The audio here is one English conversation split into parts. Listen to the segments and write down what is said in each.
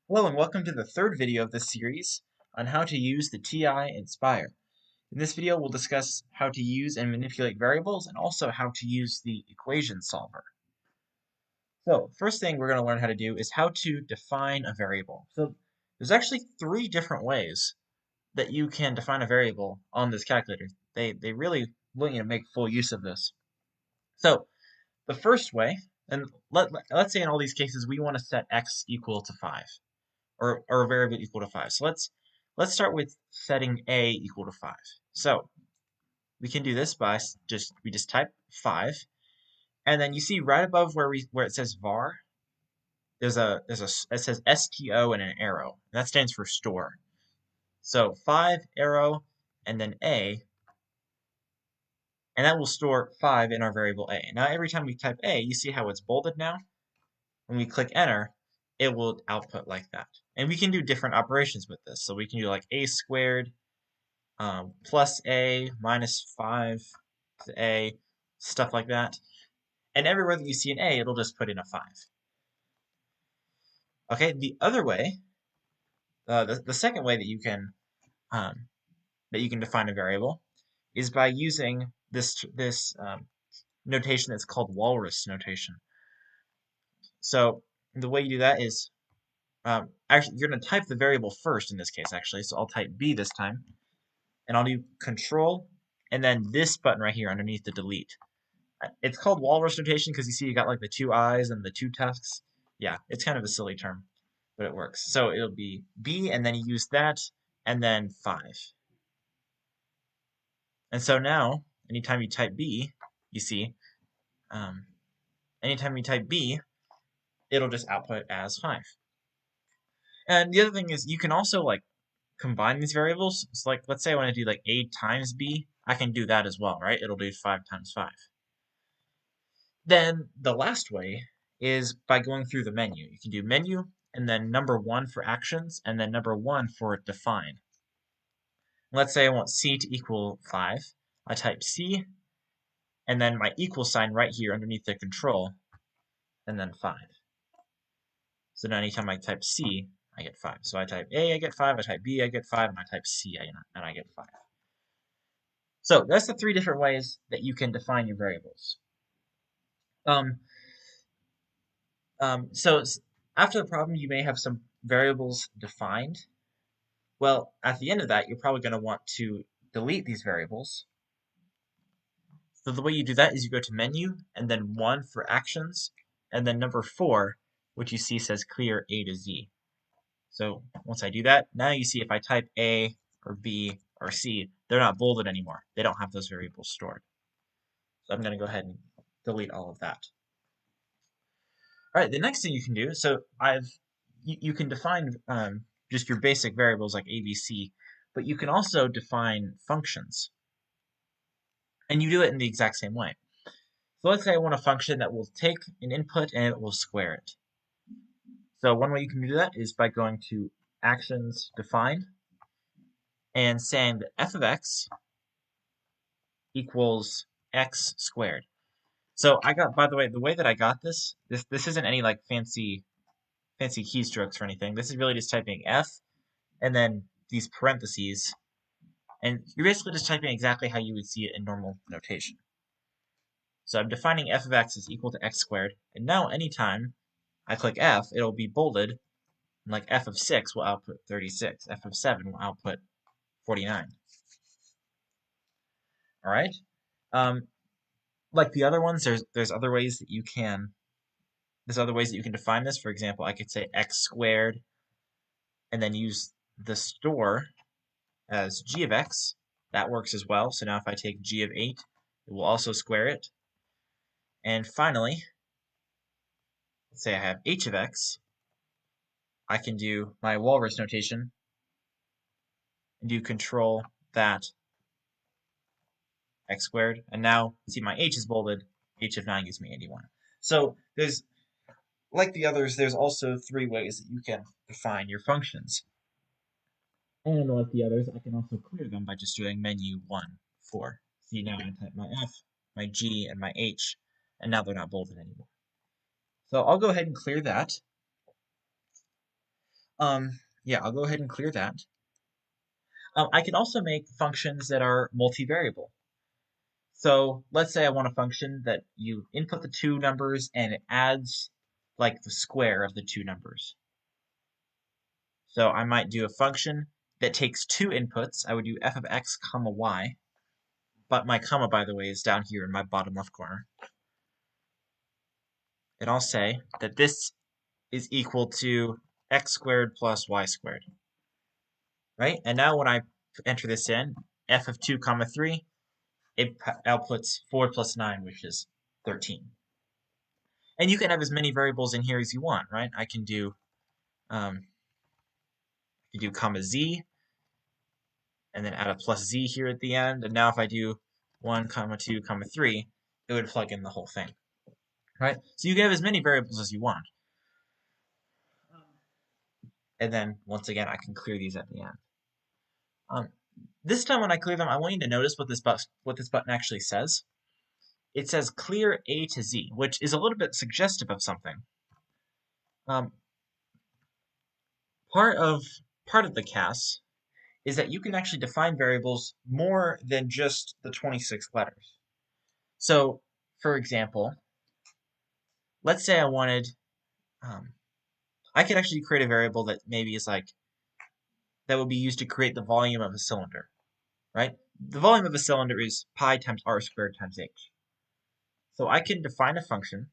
Hello and welcome to the third video of this series on how to use the TI nSpire. In this video we'll discuss how to use and manipulate variables and also how to use the equation solver. So first thing we're going to learn how to do is how to define a variable. So there's actually three different ways that you can define a variable on this calculator. They really want you to make full use of this. So the first way, and let's say in all these cases we want to set x equal to 5. Or a variable equal to 5. So let's start with setting a equal to 5. So we can do this by just type 5, and then you see right above where it says var, it says sto and an arrow. And that stands for store. So 5 arrow and then a, and that will store 5 in our variable a. Now every time we type a, you see how it's bolded now? When we click enter, it will output like that. And we can do different operations with this. So we can do like a squared plus a minus 5 to a, stuff like that. And everywhere that you see an a, it'll just put in a 5. Okay, the other way, the second way that you can define a variable is by using this notation that's called walrus notation. So the way you do that is actually, you're going to type the variable first in this case, actually. So I'll type B this time. And I'll do Control, and then this button right here underneath the delete. It's called walrus notation because you see you got like the two eyes and the two tusks. Yeah, it's kind of a silly term, but it works. So it'll be B, and then you use that, and then 5. And so now, anytime you type B, you see, anytime you type B, it'll just output as 5. And the other thing is you can also like combine these variables. So like, let's say I want to do like a times b, I can do that as well, right? It'll do 5 times 5. Then the last way is by going through the menu. You can do menu and then number 1 for actions and then number 1 for define. Let's say I want c to equal 5. I type c and then my equal sign right here underneath the control and then 5. So now anytime I type c, I get 5. So I type A, I get 5, I type B, I get 5, and I type C, and I get 5. So that's the three different ways that you can define your variables. So after the problem, you may have some variables defined. Well, at the end of that, you're probably going to want to delete these variables. So the way you do that is you go to menu, and then 1 for actions, and then number 4, which you see says clear A to Z. So once I do that, now you see if I type A or B or C, they're not bolded anymore. They don't have those variables stored. So I'm going to go ahead and delete all of that. All right, the next thing you can do, so you can define just your basic variables like A, B, C, but you can also define functions. And you do it in the exact same way. So let's say I want a function that will take an input and it will square it. So one way you can do that is by going to actions define and saying that f of x equals x squared. So I got, by the way that I got this isn't any like fancy keystrokes or anything. This is really just typing f and then these parentheses, and you're basically just typing exactly how you would see it in normal notation. So I'm defining f of x is equal to x squared, and now anytime I click F, it'll be bolded, and like f of 6 will output 36, f of 7 will output 49. All right. Like the other ones, there's other ways that you can define this. For example, I could say x squared, and then use the store as g of x. That works as well. So now if I take g of 8, it will also square it. And finally, let's say I have h of x. I can do my walrus notation and do control that x squared. And now, see my h is bolded. H of 9 gives me 81. So there's, like the others, there's also three ways that you can define your functions. And like the others, I can also clear them by just doing menu 1, 4. See, now I type my F, my G, and my H, and now they're not bolded anymore. So I'll go ahead and clear that. Yeah, I'll go ahead and clear that. I can also make functions that are multivariable. So let's say I want a function that you input the two numbers and it adds like the square of the two numbers. So I might do a function that takes two inputs. I would do f of x comma y, but my comma, by the way, is down here in my bottom left corner. And I'll say that this is equal to x squared plus y squared, right? And now when I enter this in, f of 2 comma 3, it outputs 4 plus 9, which is 13. And you can have as many variables in here as you want, right? I can do comma z, and then add a plus z here at the end. And now if I do 1 comma 2 comma 3, it would plug in the whole thing, right? So you can have as many variables as you want. And then once again, I can clear these at the end. This time when I clear them, I want you to notice what this button actually says. It says clear A to Z, which is a little bit suggestive of something. Part of the CAS is that you can actually define variables more than just the 26 letters. So, for example, let's say I wanted, I could actually create a variable that maybe is like, that would be used to create the volume of a cylinder, right? The volume of a cylinder is pi times r squared times h. So I can define a function,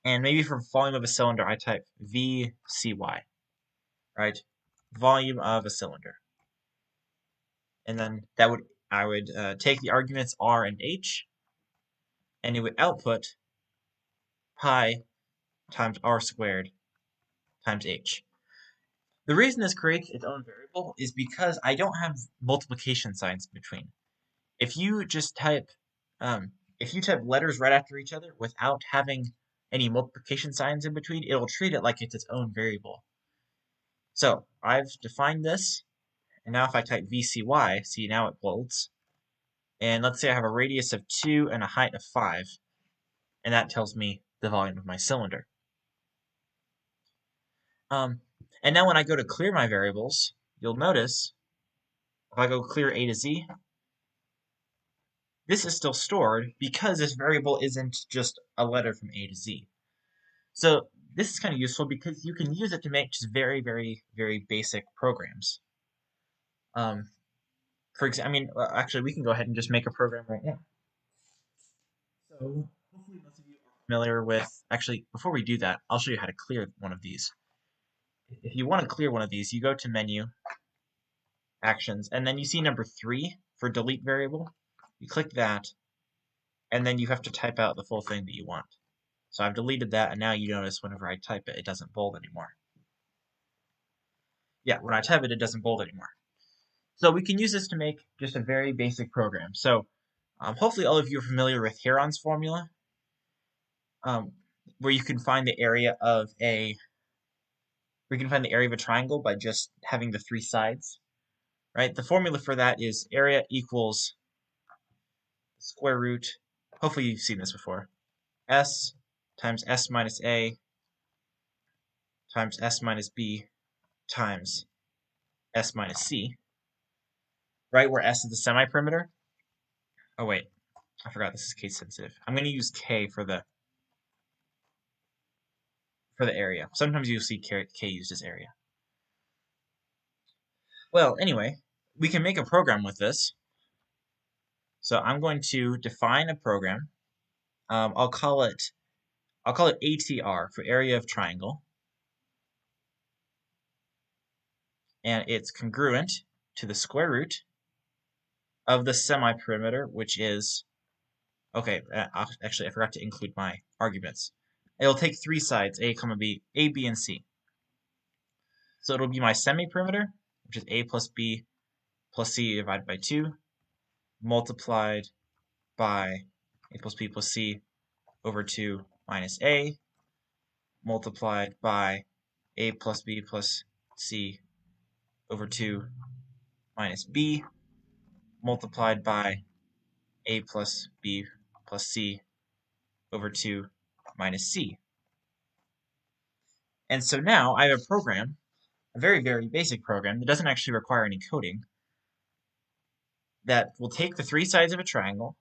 and maybe for volume of a cylinder, I type VCY, right? Volume of a cylinder. And then I would take the arguments r and h, and it would output pi times r squared times h. The reason this creates its own variable is because I don't have multiplication signs in between. If you just type letters right after each other without having any multiplication signs in between, it'll treat it like it's its own variable. So I've defined this, and now if I type VCY, see now it bolts. And let's say I have a radius of 2 and a height of 5, and that tells me the volume of my cylinder. And now when I go to clear my variables, you'll notice if I go clear A to Z, this is still stored because this variable isn't just a letter from A to Z. So this is kind of useful because you can use it to make just very, very, very basic programs. For example, actually, we can go ahead and just make a program right now. So hopefully most of you are familiar with, actually, before we do that, I'll show you how to clear one of these. If you want to clear one of these, you go to Menu, Actions, and then you see number 3 for Delete Variable. You click that, and then you have to type out the full thing that you want. So I've deleted that, and now you notice whenever I type it, it doesn't bold anymore. Yeah, when I type it, it doesn't bold anymore. So we can use this to make just a very basic program. So hopefully all of you are familiar with Heron's formula, where you can find the area of a triangle by just having the 3 sides, right? The formula for that is area equals square root, hopefully you've seen this before, s times s minus a times s minus b times s minus c, right, where s is the semi-perimeter. Oh wait, I forgot this is case sensitive. I'm going to use k for the area. Sometimes you'll see k used as area. Well, anyway, we can make a program with this. So I'm going to define a program. I'll call it ATR for area of triangle. And it's congruent to the square root of the semi-perimeter, which is, okay, actually I forgot to include my arguments. It'll take 3 sides, A, B, and C. So it'll be my semi-perimeter, which is A plus B plus C divided by 2, multiplied by A plus B plus C over 2 minus A, multiplied by A plus B plus C over 2 minus B, multiplied by A plus B plus C over 2 minus C. And so now I have a program, a very, very basic program that doesn't actually require any coding, that will take the three sides of a triangle,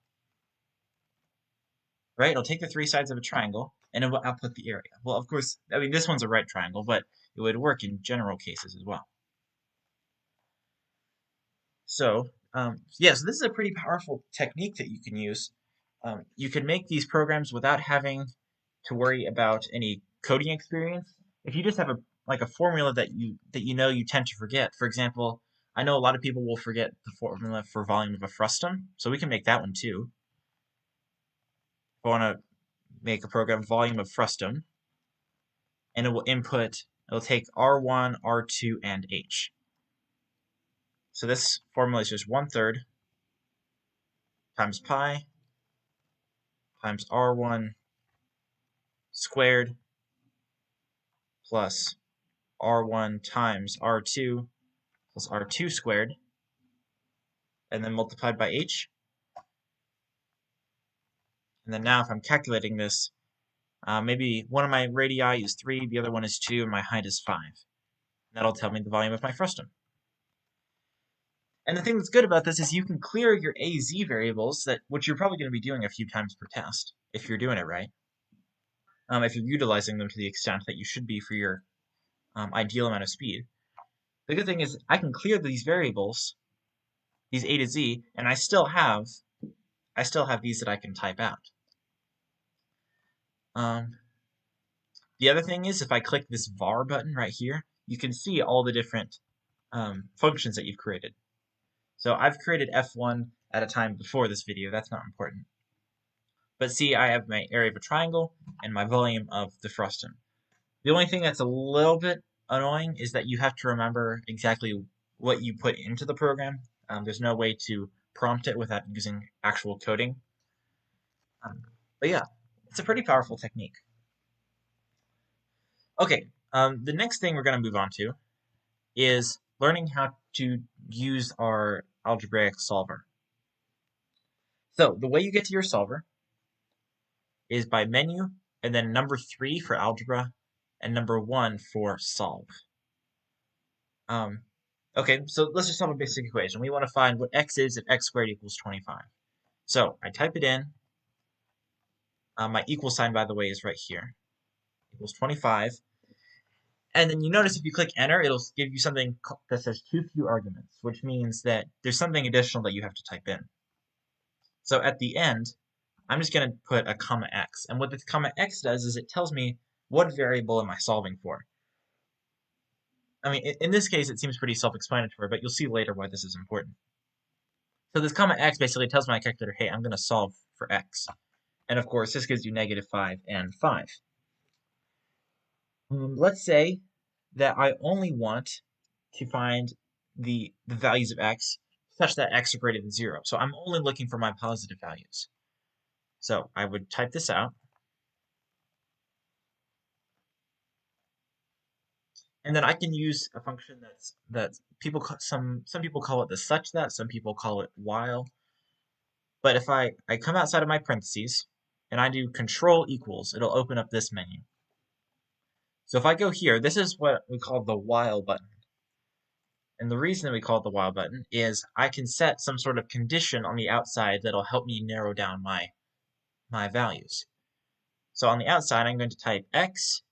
right? It'll take the three sides of a triangle, and it will output the area. Well, of course, I mean, this one's a right triangle, but it would work in general cases as well. So, yeah, so this is a pretty powerful technique that you can use. You can make these programs without having to worry about any coding experience. If you just have a formula that you know you tend to forget. For example, I know a lot of people will forget the formula for volume of a frustum, so we can make that one too. If I want to make a program volume of frustum, and it'll take R1, R2, and H. So this formula is just 1/3 times pi times R1 squared plus R1 times R2 plus R2 squared, and then multiplied by H. And then now if I'm calculating this, maybe one of my radii is 3, the other one is 2, and my height is 5. That'll tell me the volume of my frustum. And the thing that's good about this is you can clear your AZ variables, which you're probably going to be doing a few times per test, if you're doing it right. If you're utilizing them to the extent that you should be for your ideal amount of speed. The good thing is I can clear these variables, these A to Z, and I still have these that I can type out. The other thing is if I click this var button right here, you can see all the different functions that you've created. So I've created F1 at a time before this video, that's not important. But see, I have my area of a triangle and my volume of the frustum. The only thing that's a little bit annoying is that you have to remember exactly what you put into the program. There's no way to prompt it without using actual coding. But yeah, it's a pretty powerful technique. Okay, the next thing we're going to move on to is learning how to use our algebraic solver. So the way you get to your solver is by menu, and then number 3 for algebra, and number 1 for solve. Okay, so let's just solve a basic equation. We want to find what x is if x squared equals 25. So I type it in. My equal sign, by the way, is right here. Equals 25. And then you notice if you click enter, it'll give you something that says too few arguments, which means that there's something additional that you have to type in. So at the end, I'm just going to put a comma x. And what this comma x does is it tells me what variable am I solving for. I mean, in this case, it seems pretty self-explanatory, but you'll see later why this is important. So this comma x basically tells my calculator, hey, I'm going to solve for x. And of course, this gives you -5 and 5. Let's say that I only want to find the values of x such that x are greater than 0. So I'm only looking for my positive values. So I would type this out. And then I can use a function that some people call it the such that, some people call it while. But if I come outside of my parentheses and I do control equals, it'll open up this menu. So if I go here, this is what we call the while button. And the reason that we call it the while button is I can set some sort of condition on the outside that'll help me narrow down my values. So on the outside, I'm going to type x,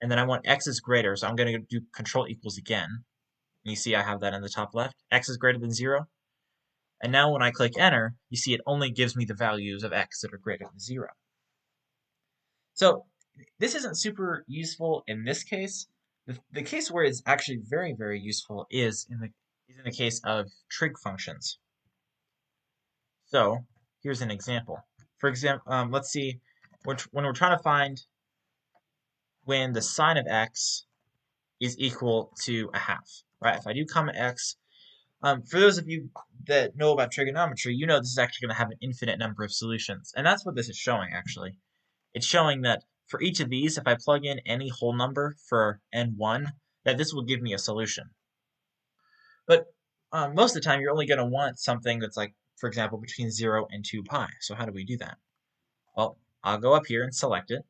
and then I want x is greater, so I'm going to do control equals again. You see I have that in the top left. X is greater than 0. And now when I click enter, you see it only gives me the values of x that are greater than 0. So this isn't super useful in this case. The case where it's actually very, very useful is in the case of trig functions. So here's an example. For example, let's see, when we're trying to find when the sine of x is equal to a half, right? If I do comma x, for those of you that know about trigonometry, you know this is actually going to have an infinite number of solutions. And that's what this is showing, actually. It's showing that for each of these, if I plug in any whole number for n1, that this will give me a solution. But most of the time, you're only going to want something that's like, for example, between 0 and 2 pi. So how do we do that? Well, I'll go up here and select it.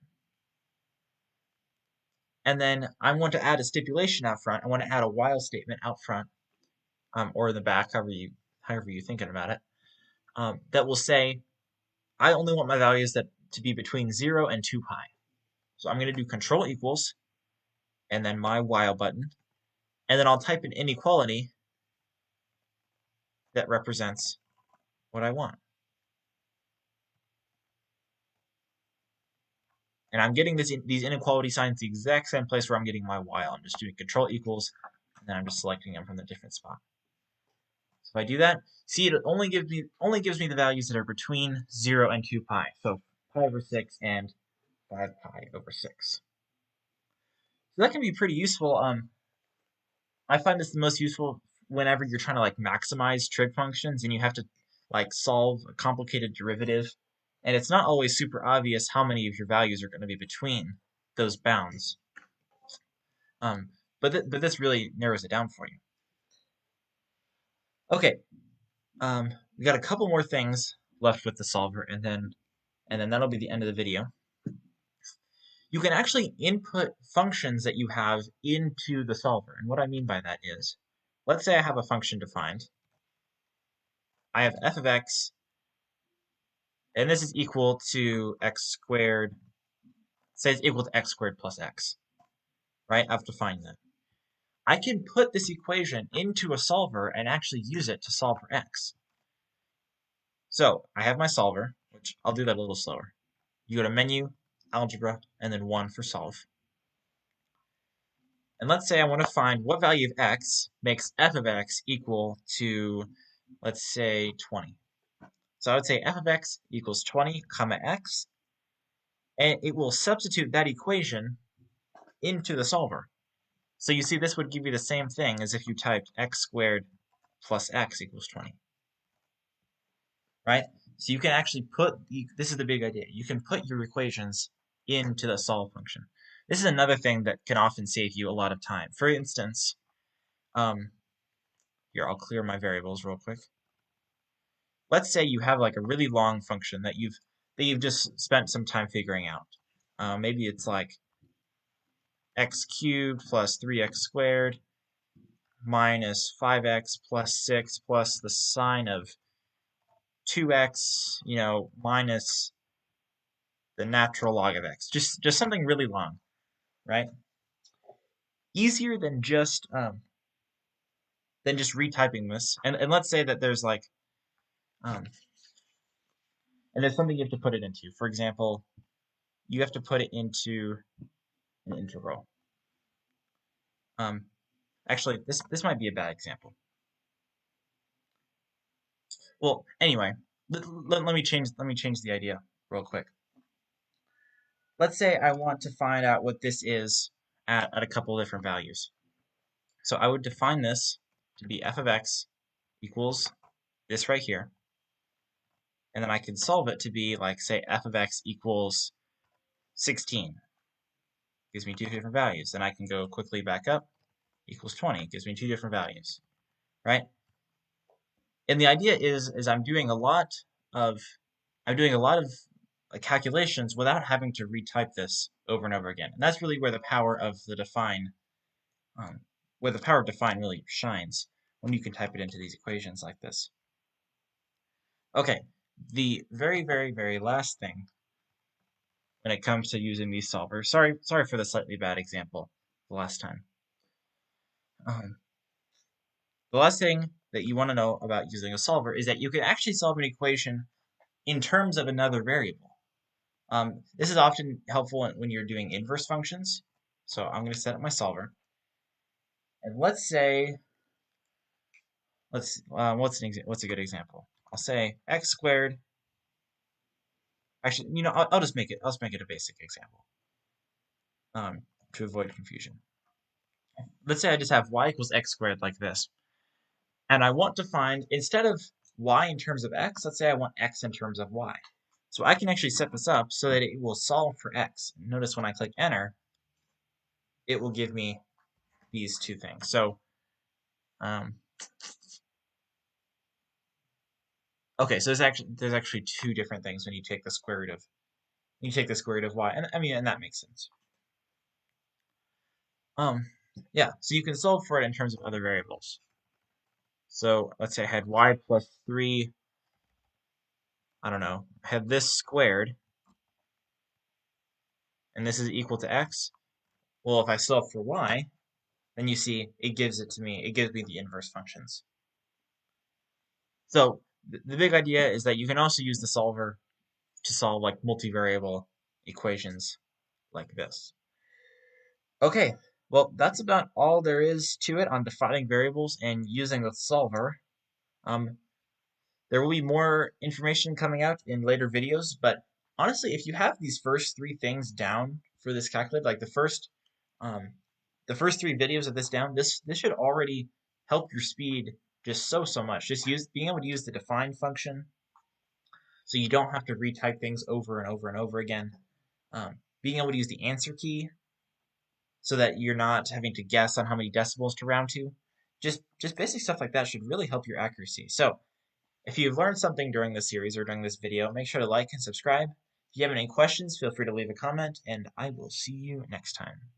And then I want to add a stipulation out front. I want to add a while statement out front, or in the back, however you're thinking about it, that will say, I only want my values to be between 0 and 2 pi. So I'm going to do control equals, and then my while button, and then I'll type an inequality that represents what I want. And I'm getting these inequality signs the exact same place where I'm getting my while. I'm just doing control equals, and then I'm just selecting them from the different spot. So if I do that, see, it only gives me the values that are between 0 and 2 pi. So pi over 6 and 5 pi over 6. So that can be pretty useful. I find this the most useful whenever you're trying to like maximize trig functions and you have to like solve a complicated derivative, and it's not always super obvious how many of your values are going to be between those bounds. But this really narrows it down for you. Okay, we got a couple more things left with the solver, and then that'll be the end of the video. You can actually input functions that you have into the solver, and what I mean by that is, let's say I have a function defined. I have f of x, and this is equal to x squared. Say it's equal to x squared plus x, right? I've defined that. I can put this equation into a solver and actually use it to solve for x. So I have my solver, which I'll do that a little slower. You go to Menu, Algebra, and then 1 for Solve. And let's say I want to find what value of x makes f of x equal to, let's say, 20. So I would say f of x equals 20, comma x, and it will substitute that equation into the solver. So you see this would give you the same thing as if you typed x squared plus x equals 20. Right? So you can actually this is the big idea, you can put your equations into the solve function. This is another thing that can often save you a lot of time. For instance, here, I'll clear my variables real quick. Let's say you have like a really long function that you've just spent some time figuring out. Maybe it's like x cubed plus 3x squared minus 5x plus 6 plus the sine of 2x, minus the natural log of x. Just something really long, right? Easier than just retyping this. And let's say that there's like and there's something you have to put it into. For example, you have to put it into an integral. Actually, this might be a bad example. Well, anyway, let me change the idea real quick. Let's say I want to find out what this is at a couple of different values. So I would define this to be f of x equals this right here. And then I can solve it to be like, say, f of x equals 16. Gives me two different values. Then I can go quickly back up, equals 20. Gives me two different values, right? And the idea is I'm doing a lot of calculations without having to retype this over and over again. And that's really where the power of the define really shines, when you can type it into these equations like this. Okay, the very, very, very last thing when it comes to using these solvers. Sorry for the slightly bad example the last time. The last thing that you want to know about using a solver is that you can actually solve an equation in terms of another variable. This is often helpful when you're doing inverse functions. So I'm going to set up my solver. And let's say, what's a good example? I'll say x squared. Actually, I'll just make it a basic example to avoid confusion. Let's say I just have y equals x squared like this. And I want to find, instead of y in terms of x, let's say I want x in terms of y. So I can actually set this up so that it will solve for x. Notice when I click enter, it will give me these two things. So, okay, so there's actually two different things when you take the square root of y, and that makes sense. Yeah, so you can solve for it in terms of other variables. So let's say I had y plus 3, I don't know, I had this squared, and this is equal to x. Well, if I solve for y, then you see it gives me the inverse functions. So the big idea is that you can also use the solver to solve like multivariable equations like this. Okay, well, that's about all there is to it on defining variables and using the solver. Um, there will be more information coming out in later videos, but honestly, if you have these first three things down for this calculator, like um, the first three videos of this down, this should already help your speed just so much. Just being able to use the define function, so you don't have to retype things over and over and over again. Being able to use the answer key, so that you're not having to guess on how many decibels to round to. Just basic stuff like that should really help your accuracy. So if you've learned something during this series or during this video, make sure to like and subscribe. If you have any questions, feel free to leave a comment, and I will see you next time.